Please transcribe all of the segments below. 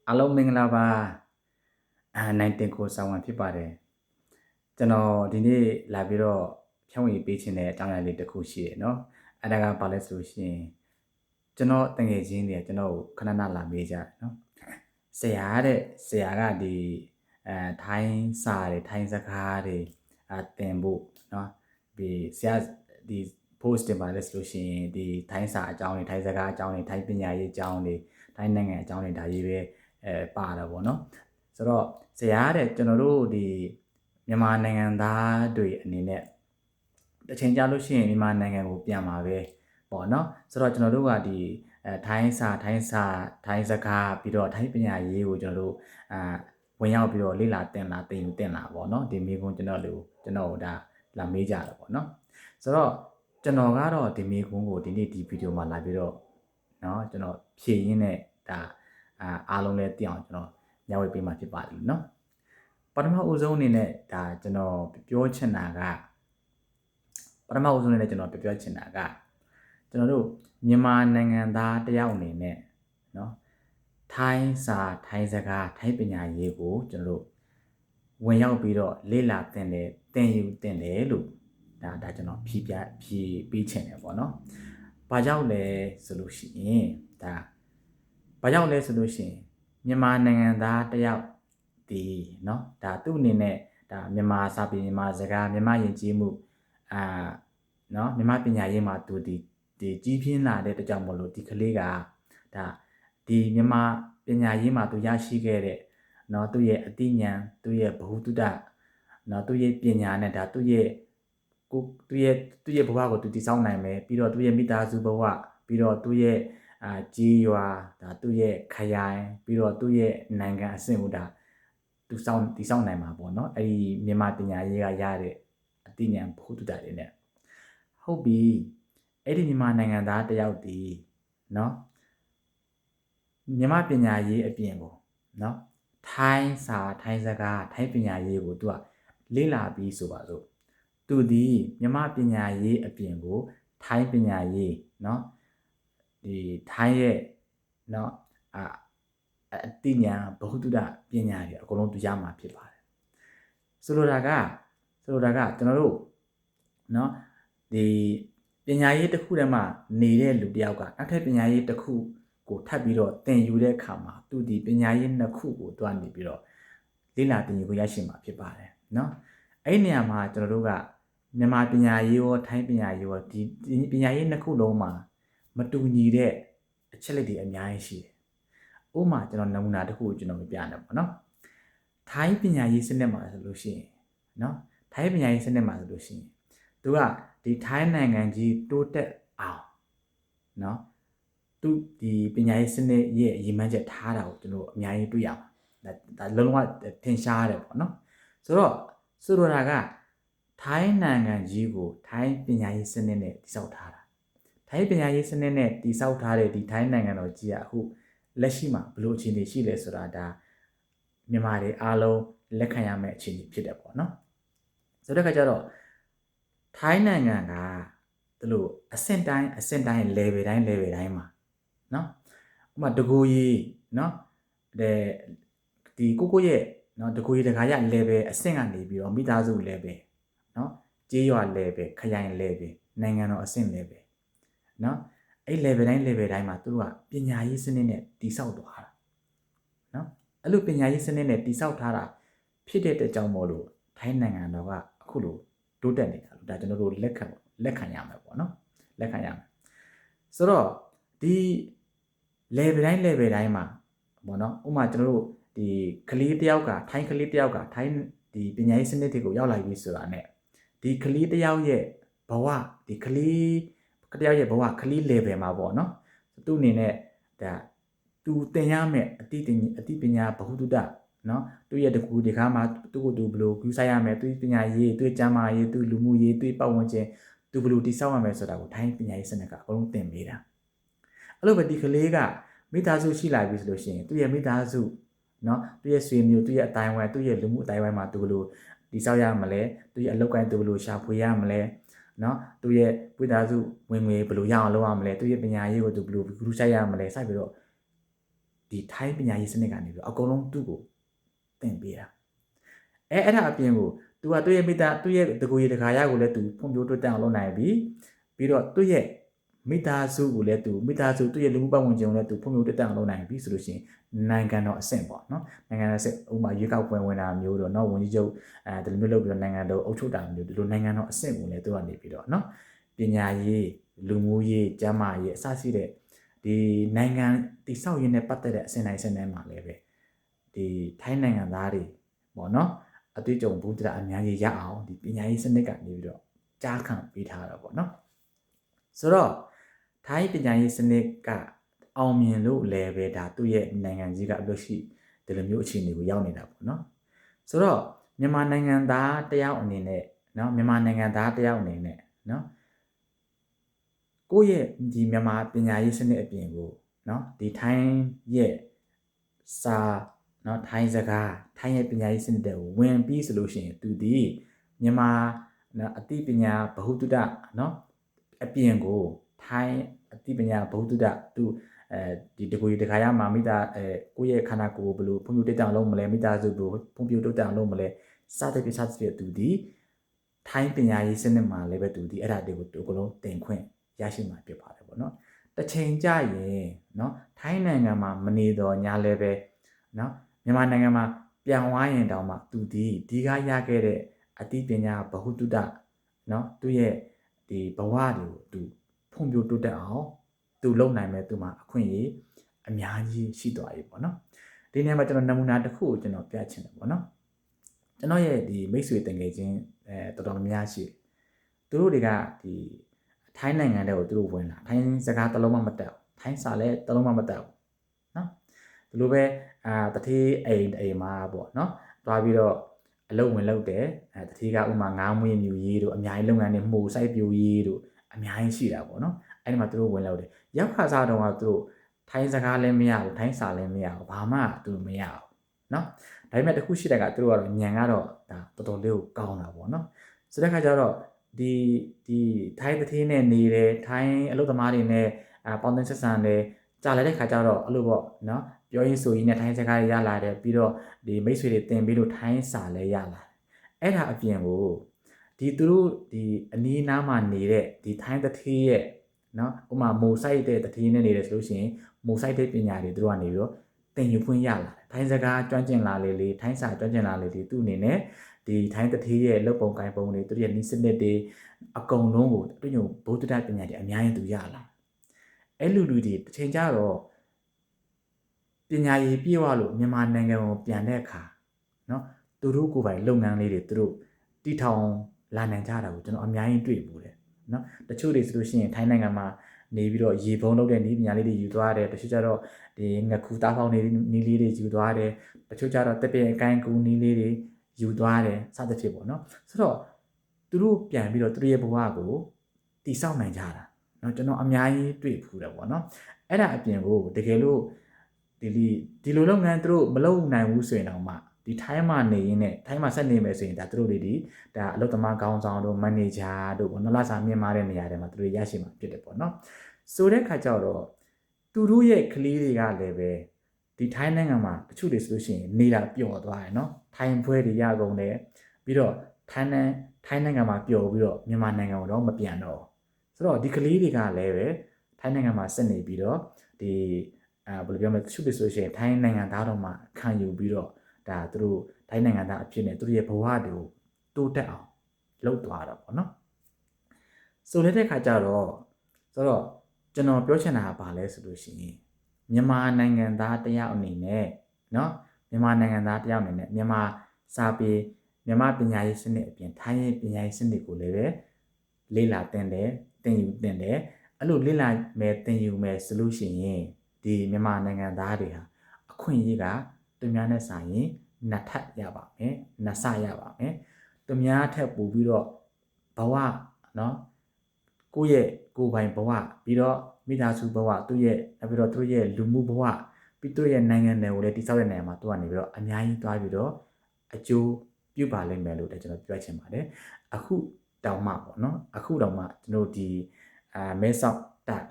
အားလုံးမင်္ဂလာပါနိုင်တင်ကိုဆောင်ဝင်ဖြစ်ပါတယ်ကျွန်တော်ဒီနေ့လာပြီးတော့ဖြန့်ဝေပေးခြင်းတဲ့အကြောင်းအရာလေးတစ်ခုရှိတယ်เนาะအဲ့ဒါကဘာလဲဆိုလို့ရှိရင်ကျွန်တော်တငယ်ချင်းတွေကျွန်တော်ခဏခဏလာမေးကြတယ်เนาะဆရာကဒီထိုင်းစာတွေထိုင်းစကားတွေတင်ဖို့เนาะဒီဆရာဒီ post တင်ပါလဲဆိုလို့ရှိရင်ဒီထိုင်းစာအကြောင်းတွေထိုင်းစကားအကြောင်းတွေထိုင်းပညာရေးအကြောင်းတွေထိုင်းနိုင်ငံအကြောင်းတွေဒါကြီးပဲပါတာပေါ့နော်ဆိုတော့ဆရာတဲ့ကျွန်တော်တို့ဒီမြန်မာနိုင်ငံသားတွေအနေနဲ့တစ်ချိန်ကြာလို့ရှိရင်မြန်မာနိုင်ငံကိုပြန်มาပဲပေါ့နော်ဆိုတော့ကျွန်တော်တို့ကဒီထိုင်းစကားပြီးတော့ထိုင်းပညာရေးကိုကျွန်တော်တို့ဝင်ရောက်ပြီးတော့လေ့လာသင်လာပေါ့နော်ဒီမိကုန်းကျွန်တော်ဒါလာမေးကြတယ်ပေါ့နော်ဆိုတော့ကျွန်တော်ကတော့ဒီမိကုန်းကိုဒီနေ့ဒီဗီဒီယိုမှာလာပြီးတော့เนาะကျွန်တော်ဖြည့်ရင်းနဲ့ဒါအားလုံးလည်းသိအောင်ကျွန်တော်ညှဝေပေးမှာဖြစ်ပါတယ်เนาะပထမဦးဆုံးအနေနဲ့ဒါကျွန်တော်ပြောချင်တာကကျွန်တော်တို့မြန်မာနိုင်ငံသားတယောက်အနေနဲ့เนาะထိုင်းစာထိုင်းစကားထိုင်းပညာရေးကိုကျွန်တော်တို့ဝင်ရောက်ပြီးတော့လေ့လာသင်ယူလို့ဒါကျွန်တော်ဖြည့်ပေးချင်တယ်ပေါ့เนาะဘာကြောင့်လဲဆိုလို့ရှိရင်မြန်မာနိုင်ငံသားတယောက်ဒီเนาะဒါသူ့အနေနဲ့ဒါမြန်မာစာပေမြန်မာစကားမြန်မာယဉ်ကျေးမှုเนาะမြန်မာပညာရေးမှာသူဒီကြီးပြင်းလာတဲ့တကြောင်မလို့ဒီကလေးကဒါဒီမြန်မာပညာရေးမှာသူရရှိခဲ့တဲ့เนาะသူ့ရဲ့အသိဉာဏ်သူ့ရဲ့ဗဟုသုတเนาะသူ့ရဲ့ပညာနဲ့ဒါသူ့ရဲ့ဘဝကိုသူတည်ဆောက်နိုင်မယ်ပြီးတော့သူ့ရဲ့မိသားစုဘဝပြီးတော့သူ့ရဲ့ကြီးရွာဒါသူ့ရဲ့ခရိုင်ပြီးတော့သူ့ရဲ့နိုင်ငံအဆင့်ကိုဒါသူတည်ဆောက်နိုင်မှာပေါ့เนาะအဲ့ဒီမြန်မာပညာရေးကရတဲ့အသိဉာဏ်ဘုသူတ္တတွေနဲ့ဟုတ်ပြီအဲ့ဒီမြန်မာနိုင်ငံသားတယောက်ဒီเนาะမြန်မာပညာရေးအပြင်ကိုเนาะထိုင်းစာထိုင်းစကားထိုင်းပညာရေးကိုသူကလေ့လာပြီးဆိုပါစို့သူဒီမြန်မာပညာရေးအပြင်ကိုထိုင်းပညာရေးเนาะဒီထိုင်းရဲ့เนาะအသိဉာဏ်ဘဟုတုတပညာတွေအကုန်လုံးသူရမှာဖြစ်ပါတယ်ဆိုလိုတာကကျွန်တော်တို့เนาะဒီပညာရေးတစ်ခုတည်းမှာနေတဲ့လူတယောက်ကနောက်ထပ်ပညာရေးတစ်ခုကိုထပ်ပြီးတော့သင်ယူတဲ့အခါမှာသူဒီပညာရေးနှစ်ခုကိုတွားနေပြီးတော့လေ့လာသင်ယူကိုရရှိမှာဖြစ်ပါတယ်เนาะအဲ့ဒီနေရာမှာကျွန်တော်တို့ကမြန်မာပညာရေးရောထိုင်းပညာရေးရောဒီပညာရေးနှစ်ခုလုံးမှာမတူညီတဲ့အချက်လက်တွေအများကြီးရှိတယ်။ဥပမာကျွန်တော်နမူနာတစ်ခုကိုကျွန်တော်ပြပြတယ်ပေါ့နော်။ထိုင်းပညာရေးစနစ်မှာဆိုလို့ရှိရင်နော်ထိုင်းပညာရေးစနစ်မှာဆိုလို့ရှိရင်သူကဒီထိုင်းနိုင်ငံကြီးတိုးတက်အောင်နော်သူဒီပညာရေးစနစ်ရဲ့ရည်မှန်းချက်ထားတာကိုကျွန်တော်အများကြီးတွေ့ရမှာ။ဒါလုံးဝထင်ရှားတယ်ပေါ့နော်။ဆိုလိုတာကထိုင်းနိုင်ငံကြီးကိုထိုင်းပညာရေးစနစ်နဲ့တည်ဆောက်ထားတာထိုင်းပညာရေးစနစ်နဲ့တည်ဆောက်ထားတဲ့ဒီထိုင်းနိုင်ငံတော်ကြီးကအခုလက်ရှိမှာဘယ်လိုအခြေအနေရှိလဲဆိုတာဒါမြန်မာတွေအားလုံးလက်ခံရမယ့်အခြေအနေဖြစ်တယ်ပေါ့နော်ဆိုတဲ့အခါကျတော့ထိုင်းနိုင်ငံကဒီလိုအဆင့်တိုင်း level တိုင်းမှာနော်ဥပမာတကူကြီးနော်ဒီကိုရဲ့နော်တကူကြီးတခါရ level အဆင့်ကနေပြီးတော့မိသားစု level နော်ကြေးရွာ level ခရိုင် level နိုင်ငံတော်အဆင့် level နော်အဲ့ level တိုင်းမှာသူတို့ကပညာရေးစနစ်နဲ့တည်ဆောက်သွားတာနော်အဲ့လိုပညာရေးစနစ်နဲ့တည်ဆောက်ထားတာဖြစ်တဲ့ကြောင့်မို့လို့ထိုင်းနိုင်ငံတော်ကအခုလိုတိုးတက်နေတာလို့ဒါကျွန်တော်တို့လက်ခံရမယ်ပေါ့နော်လက်ခံရမယ်ဆိုတော့ဒီ level တိုင်းမှာပေါ့နော်ဥပမာကျွန်တော်တို့ဒီကလေးတယောက်ကထိုင်းကလေးတယောက်ကထိုင်းဒီပညာရေးစနစ်တွေကိုရောက်လာပြီဆိုတာ ਨੇ ဒီကလေးတယောက်ရဲ့ဘဝဒီကလေးတယောက်ရဲ့ဘဝကလေး level မှာပေါ့နော်သူ့အနေနဲ့ဒါသူသင်ရမယ့်အသိပညာဘဟုတုတနော်သူ့ရဲ့တကူဒီခါမှာသူ့ကိုသူဘယ်လိုကူးဆိုင်ရမယ်သူ့ပညာရေးသူ့ကျမ်းမာရေးသူ့လူမှုရေးသူ့ပတ်ဝန်းကျင်သူဘယ်လိုတည်ဆောက်ရမယ်ဆိုတာကိုထိုင်းပညာရေးစနစ်ကအကုန်လုံးသင်ပေးတာအဲ့လိုပဲဒီကလေးကမိသားစုရှိလာပြီဆိုလို့ရှိရင်သူ့ရဲ့မိသားစုနော်သူ့ရဲ့ဆွေမျိုးသူ့ရဲ့အတိုင်းဝိုင်းသူ့ရဲ့လူမှုအတိုင်းဝိုင်းမှာသူဘယ်လိုတည်ဆောက်ရမလဲသူ့ရဲ့အလုပ်ကိုင်းသူဘယ်လိုရှာဖွေရမလဲနော်သူ့ရဲ့မိသားစုဝင်ငွေဘယ်လိုရအောင်လုပ်ရမလဲသူ့ရဲ့ပညာရေးကိုသူဘယ်လိုကူးဆိုင်ရမလဲစပြီးတော့ဒီ ဒီထိုင်းပညာရေးစနစ်ကနေပြီးတော့အကုန်လုံးသူ့ကိုသင်ပေးတာအဲ့ဒါအပြင်ကိုသူကသူ့ရဲ့မိသားသူ့ရဲ့တကူကြီးတခါရကိုလည်းသူဖွံ့ဖြိုးတိုးတက်အောင်လုပ်နိုင်ပြီပြီးတော့သူ့ရဲ့မိသားစုကိုလည်းသူမိသားစုသူ့ရဲ့လူမှုပတ်ဝန်းကျင်ကိုလည်းသူဖွံ့ဖြိုးတိုးတက်အောင်လုပ်နိုင်ပြီဆိုလို့ရှိရင်နိုင်ငံတော်အဆင့်ပေါ့နော်နိုင်ငံတော်အဆင့်ဥပမာရွေးကောက်ပွဲဝင်တာမျိုးတော့နော်ဝန်ကြီးချုပ်ဒီလိုမျိုးလုပ်ပြီးတော့နိုင်ငံတော်အုပ်ချုပ်တာမျိုးဒီလိုနိုင်ငံတော်အဆင့်ကိုလည်းသူကနေပြီးတော့နော်ပညာရေးလူမှုရေးကျန်းမာရေးအစရှိတဲ့ဒီနိုင်ငံတည်ဆောက်ရေးနဲ့ပတ်သက်တဲ့အဆင့်တိုင်းအဆင့်တိုင်းမှာလည်းပဲဒီထိုင်းနိုင်ငံသားတွေပေါ့နော်အတွေ့အကြုံဘုဒ္ဓတာအများကြီးရအောင်ဒီပညာရေးစနစ်ကနေပြီးတော့ကြားခံပေးထားတာပေါ့နော်ဆိုတော့ထိုင်းပညာရေးစနစ်ကအောင်မြင်လို့လည်းပဲဒါသူ့ရဲ့နိုင်ငံကြီးကလို့ရှိဒီလိုမျိုးအခြေအနေကိုရောက်နေတာပေါ့နော်ဆိုတော့မြန်မာနိုင်ငံသားတယောက်အနေနဲ့နော်မြန်မာနိုင်ငံသားတယောက်အနေနဲ့နော်ကိုယ့်ရဲ့ဒီမြန်မာပညာရေးစနစ်အပြင်ကိုနော်ဒီထိုင်းရဲ့စာနော်ထိုင်းစကားထိုင်းရဲ့ပညာရေးစနစ်တွေကိုဝင်ပြီးဆိုလို့ရှိရင်သူဒီမြန်မာနော်အသိပညာဗဟုသုတနော်အပြင်ကိုထိုင်းအသိပညာဗဟုသုတသူဒီတကူတခါရမှာမိသားကိုယ့်ရဲ့ခန္ဓာကိုယ်ဘယ်လိုဖွံ့ဖြိုးတိုးတက်အောင်လုပ်မလဲမိသားစုဘယ်လိုဖွံ့ဖြိုးတိုးတက်အောင်လုပ်မလဲစသဖြင့်သူဒီထိုင်းပညာရေးစနစ်မှာလည်းပဲသူဒီအဲ့ဒါတွေကိုသူအကုန်လုံးသင်ခွင့်ရရှိမှာဖြစ်ပါတယ်ပေါ့နော်တစ်ချိန်ကြရင်နော်ထိုင်းနိုင်ငံမှာမနေတော့ညာလည်းပဲနော်မြန်မာနိုင်ငံမှာပြန်ဝိုင်းရင်တောင်မှသူဒီကရခဲ့တဲ့အသိပညာဗဟုသုတနော်သူရဲ့ဒီဘဝတွေကိုသူဖွံ့ဖြိုးတိုးတက်အောင်သူလုပ်နိုင်မဲ့သူမှာအခွင့်အရေးအများကြီးရှိသွားပြီပေါ့နော်ဒီနေရာမှာကျွန်တော်နမူနာတစ်ခုကိုကျွန်တော်ပြချင်တယ်ပေါ့နော်ကျွန်တော်ရဲ့ဒီမိတ်ဆွေတငယ်ချင်းတော်တော်များရှိသူတို့တွေကဒီထိုင်းနိုင်ငံတွေကိုသူတို့ဝင်လာထိုင်းစကားတစ်လုံးမှမတတ်ဘူးထိုင်းစာလည်းတစ်လုံးမှမတတ်ဘူးနော်ဒီလိုပဲတတိအိမ်မှာပေါ့နော်သွားပြီးတော့အလုပ်ဝင်လုပ်တယ်တတိကဥမာငါးမွေးမြူရေးတို့အများကြီးလုပ်ငန်းတွေမှုစိုက်ပျိုးရေးတို့အများကြီးရှိတာပေါ့နော်အဲ့ဒီမှာသူတို့ဝင်လုပ်တယ်ရောက်ခါစားတော့ကသူတို့ထိုင်းစကားလည်းမရဘူးထိုင်းစာလည်းမရဘူးဘာမှသူတို့မရဘူးနော်ဒါပေမဲ့တခုရှိတဲ့ကသူတို့ကတော့ညံကတော့ဒါတော်တော်လေးကိုကောင်းတာပေါ့နော်ဆိုတဲ့ခါကျတော့ဒီထိုင်းတတိနဲ့နေတယ်ထိုင်းအလုပ်သမားတွေနဲ့ပေါင်းသင်းဆက်ဆံတယ်ကြာလာတဲ့ခါကျတော့အဲ့လိုပေါ့နော်ပြောရင်းဆိုရင်းနဲ့ထိုင်းစကားရလာတယ်ပြီးတော့ဒီမိတ်ဆွေတွေတင်ပြီးလို့ထိုင်းစာလည်းရလာတယ်အဲ့ဒါအပြင်ကိုဒီသူတို့ဒီအနီးနားမှာနေတဲ့ဒီထိုင်းတတိရဲ့နော်ဥမာမိုဆိုင်တဲ့တတိနဲ့နေတယ်ဆိုလို့ရှိရင်မိုဆိုင်တဲ့ပညာတွေသူတို့ကနေပြီးတော့သင်ယူခွင့်ရလာတယ်ထိုင်းစကားကျွမ်းကျင်လာလေထိုင်းစာကျွမ်းကျင်လာလေသူအနေနဲ့ဒီထိုင်းတတိရဲ့လုပ်ပုံကိုင်ပုံတွေသူရဲ့နီးစနစ်တွေအကုန်လုံးကိုသူညဘုဒ္ဓတပညာတွေအများကြီးသူရလာအဲ့လူတွေတစ်ချိန်ကြတော့ပညာရေးပြည့်ဝလို့မြန်မာနိုင်ငံကိုပြန်တဲ့အခါเนาะသူတို့ကိုယ်ပိုင်လုပ်ငန်းလေးတွေသူတို့တီထောင်လာနိုင်ကြတာကိုကျွန်တော်အများကြီးတွေ့ဘူးတယ်เนาะတချို့တွေဆိုလို့ရှိရင်ထိုင်းနိုင်ငံမှာနေပြီးတော့ရေပုံးလုပ်တဲ့နည်းပညာလေးတွေယူသွားတယ်တချို့ကျတော့ဒီငခူသားဖောင်းနေနည်းလေးတွေယူသွားတယ်တချို့ကျတော့တပည့်အကိုင်းကူနည်းလေးတွေယူသွားတယ်စသဖြင့်ပေါ့เนาะဆိုတော့သူတို့ပြန်ပြီးတော့သူတို့ရဲ့ဘဝကိုတည်ဆောက်နိုင်ကြတာเนาะကျွန်တော်အများကြီးတွေ့ဖူးတယ်ပေါ့เนาะအဲ့ဒါအပြင်ကိုတကယ်လို့ဒီလိုလုပ်ငန်းသူတို့မလုပ်နိုင်ဘူးဆိုရင်တော့မှဒီထိုင်းမှာနေရင်းနဲ့ထိုင်းမှာဆက်နေမယ်ဆိုရင်ဒါသူတို့တွေဒါအလုပ်သမားခေါင်းဆောင်တို့မန်နေဂျာတို့ပေါ့နော်လစာမြင့်မားတဲ့နေရာတွေမှာသူတို့ရရှိမှာဖြစ်တယ်ပေါ့နော်ဆိုတဲ့ခါကျတော့သူတို့ရဲ့ကလေးတွေကလည်းပဲဒီထိုင်းနိုင်ငံမှာတချို့တွေဆိုလို့ရှိရင်နေတာပျော်သွားတယ်နော်ထိုင်းဘွဲတွေရကုန်တယ်ပြီးတော့ထိုင်းနိုင်ငံမှာပျော်ပြီးတော့မြန်မာနိုင်ငံကိုတော့မပြန်တော့ဆိုတော့ဒီကလေးတွေကလည်းပဲထိုင်းနိုင်ငံမှာဆက်နေပြီးတော့ဒီဘယ်လိုပြောမလဲတချို့တွေဆိုရှင်ထိုင်းနိုင်ငံသားတော်မှာခံယူပြီးတော့ဒါသူတို့ထိုင်းနိုင်ငံသားအဖြစ်နဲ့သူတို့ရဲ့ဘဝတွေကိုတိုးတက်အောင်လုပ်သွားတာပေါ့နော်ဆိုတဲ့ခါကျတော့ဆိုတော့ကျွန်တော်ပြောချင်တာကဘာလဲဆိုလို့ရှိရင်မြန်မာနိုင်ငံသားတယောက်အနေနဲ့เนาะမြန်မာနိုင်ငံသားတယောက်အနေနဲ့မြန်မာစာပေမြန်မာပညာရေးစနစ်အပြင်ထိုင်းရဲ့ပညာရေးစနစ်ကိုလည်းပဲလေ့လာသင်တယ်သင်ယူသင်တယ်အဲ့လိုလေ့လာမယ်သင်ယူမယ်ဆိုလို့ရှိရင်ဒီမြန်မာနိုင်ငံသားတွေဟာအခွင့်အရေးကသူများနဲ့ဆိုင်ရင်နှစ်ထပ်ရပါမယ်နှစ်ဆရပါမယ်သူများထက်ပိုပြီးတော့ဘဝเนาะကိုယ့်ရဲ့ကိုယ်ပိုင်ဘဝပြီးတော့မိသားစုဘဝသူ့ရဲ့ပြီးတော့သူ့ရဲ့လူမှုဘဝပြီးသူ့ရဲ့နိုင်ငံနယ်ကိုလည်းတိစောက်တဲ့နေရာမှာသူကနေပြီးတော့အများကြီးသွားပြီးတော့အကျိုးပြုပါလိမ့်မယ်လို့လည်းကျွန်တော်ပြောချင်ပါတယ်အခုတောင်မှပေါ့နော်အခုတောင်မှကျွန်တော်ဒီမဲဆောက်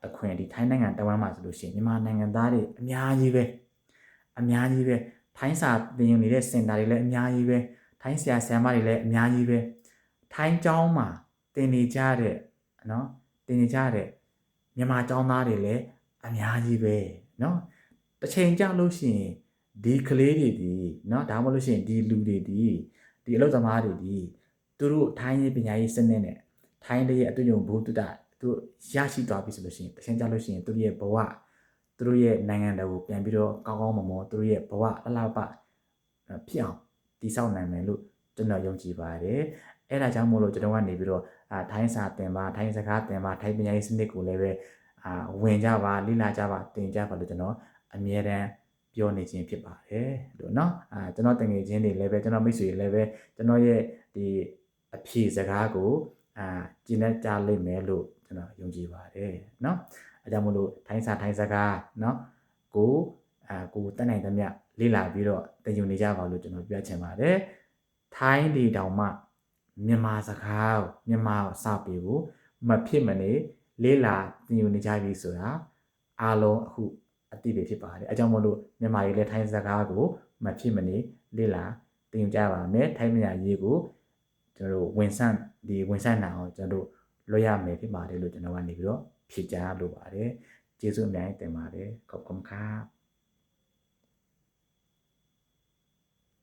တခွင်ဒီထိုင်းနိုင်ငံတဝမ်းမှာဆိုလို့ရှိရင်မြန်မာနိုင်ငံသားတွေအများကြီးပဲ အများကြီးပဲထိုင်းစာသင်ယူနေတဲ့စင်တာတွေလည်းအများကြီးပဲထိုင်းဆရာဆရာမတွေလည်းအများကြီးပဲထိုင်းကျောင်းမှာသင်နေကြတဲ့နော်သင်နေကြတဲ့မြန်မာကျောင်းသားတွေလည်းအများကြီးပဲနော်တစ်ချိန်ကြာလို့ရှိရင်ဒီကလေးတွေဒီနော်ဒါမှမဟုတ်လို့ရှိရင်ဒီလူတွေဒီအလုပ်သမားတွေဒီသူတို့ထိုင်းရေးပညာရေးစနစ်နဲ့ထိုင်းရဲ့အတွေ့အကြုံဘုဒ္ဓသူရရှိသွားပြီဆိုလို့ရှိရင်တစ်ချိန်ကြာလို့ရှိရင်သူရဲ့ဘဝသူတို့ရဲ့နိုင်ငံတော်ကိုပြန်ပြီးတော့ကောင်းကောင်းမွန်မွန်သူတို့ရဲ့ဘဝအလှပဖြစ်အောင်တည်ဆောက်နိုင်မယ်လို့ကျွန်တော်ယုံကြည်ပါတယ်အဲ့ဒါကြောင့်မို့လို့ကျွန်တော်ကနေပြီးတော့ထိုင်းစာသင်ပါထိုင်းစကားသင်ပါထိုင်းပညာရေးစနစ်ကိုလည်းပဲဝင်ကြပါလေ့လာကြပါသင်ကြပါလို့ကျွန်တော်အမြဲတမ်းပြောနေခြင်းဖြစ်ပါတယ်လို့เนาะကျွန်တော်တငယ်ချင်းတွေလည်းပဲကျွန်တော်မိတ်ဆွေတွေလည်းပဲကျွန်တော်ရဲ့ဒီအဖြေစကားကိုကျင့်တတ်ကြလိမ့်မယ်လို့ကျွန်တော်ယုံကြည်ပါတယ်เนาะအဲကြောင့်မို့လို့ထိုင်းစာထိုင်းစကားเนาะကိုတက်နိုင်သမျှလေ့လာပြီးတော့သင်ယူနေကြပါလို့ကျွန်တော်ပြောချင်ပါတယ်ထိုင်းဒီတောင်မှမြန်မာစကားမြန်မာစာပေကိုမဖြစ်မနေလေ့လာသင်ယူနေကြပြီဆိုတာအားလုံးအခုအသိပဲဖြစ်ပါတယ်အဲကြောင့်မို့လို့မြန်မာရေးလည်းထိုင်းစကားကိုမဖြစ်မနေလေ့လာသင်ယူကြပါမယ်ထိုင်းမြန်မာရေးကိုကျွန်တော်တို့ဝင်ဆန့်နိုင်အောင်ကျွန်တော်တို့လွှတ်ရမယ်ဖြစ်ပါတယ်လို့ကျွန်တော်ကနေပြီးတော့ဖြေကြားလိုပါတယ်ကျေးဇူးအများကြီးတင်ပါတယ်ขอบคุณครับ